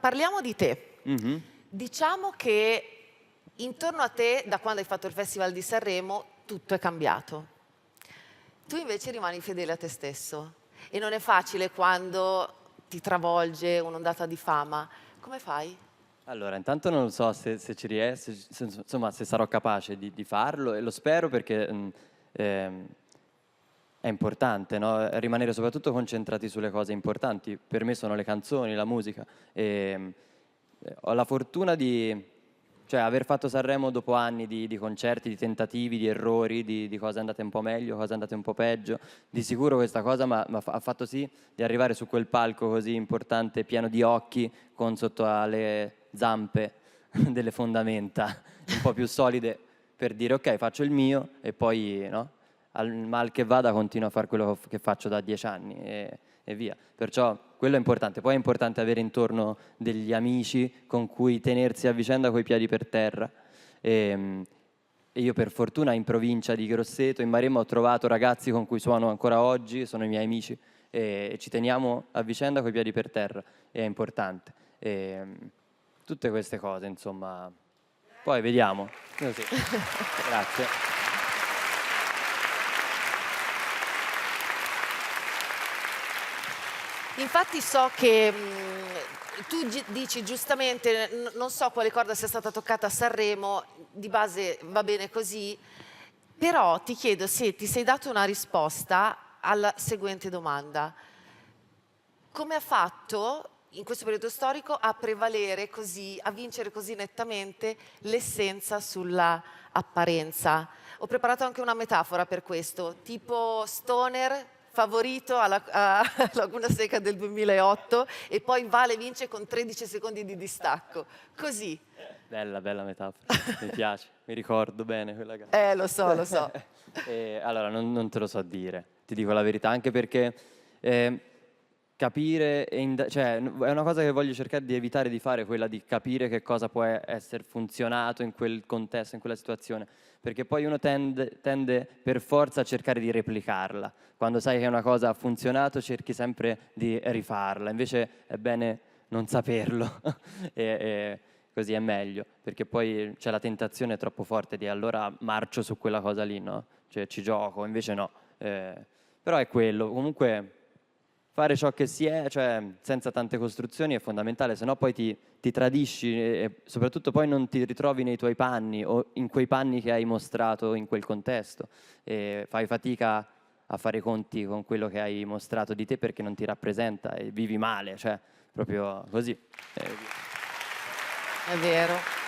parliamo di te. Mm-hmm. Diciamo che intorno a te, da quando hai fatto il Festival di Sanremo, tutto è cambiato. Tu invece rimani fedele a te stesso e non è facile quando ti travolge un'ondata di fama. Come fai? Allora, intanto non so se ci riesco, insomma, se sarò capace di farlo e lo spero perché è importante, no? Rimanere soprattutto concentrati sulle cose importanti. Per me sono le canzoni, la musica. Ho la fortuna di aver fatto Sanremo dopo anni di concerti, di tentativi, di errori, di cose andate un po' meglio, cose andate un po' peggio. Di sicuro questa cosa ha fatto sì di arrivare su quel palco così importante, pieno di occhi, con sotto alle zampe delle fondamenta un po' più solide per dire ok, faccio il mio e poi no? Al mal che vada continuo a fare quello che faccio da 10 anni e via. Perciò quello è importante. Poi è importante avere intorno degli amici con cui tenersi a vicenda coi piedi per terra. E io per fortuna in provincia di Grosseto, in Maremma, ho trovato ragazzi con cui suono ancora oggi, sono i miei amici, e ci teniamo a vicenda coi piedi per terra, e è importante. Tutte queste cose, insomma. Poi vediamo. Così. Grazie. Infatti so che tu dici giustamente, non so quale corda sia stata toccata a Sanremo, di base va bene così, però ti chiedo se ti sei dato una risposta alla seguente domanda. Come ha fatto in questo periodo storico a prevalere così, a vincere così nettamente l'essenza sulla apparenza? Ho preparato anche una metafora per questo, tipo stoner favorito a Laguna Seca del 2008 e poi Vale vince con 13 secondi di distacco. Così. Bella, bella metafora, mi piace, mi ricordo bene quella gara. Lo so, lo so. Allora, non te lo so dire, ti dico la verità, anche perché capire, cioè è una cosa che voglio cercare di evitare di fare, quella di capire che cosa può essere funzionato in quel contesto, in quella situazione, perché poi uno tende per forza a cercare di replicarla. Quando sai che una cosa ha funzionato cerchi sempre di rifarla, invece è bene non saperlo e così è meglio, perché poi c'è la tentazione troppo forte di allora marcio su quella cosa lì, no? Cioè ci gioco, invece no. Però è quello, comunque fare ciò che si è, cioè senza tante costruzioni è fondamentale, sennò poi ti tradisci e soprattutto poi non ti ritrovi nei tuoi panni o in quei panni che hai mostrato in quel contesto e fai fatica a fare i conti con quello che hai mostrato di te perché non ti rappresenta e vivi male, cioè proprio così. È vero.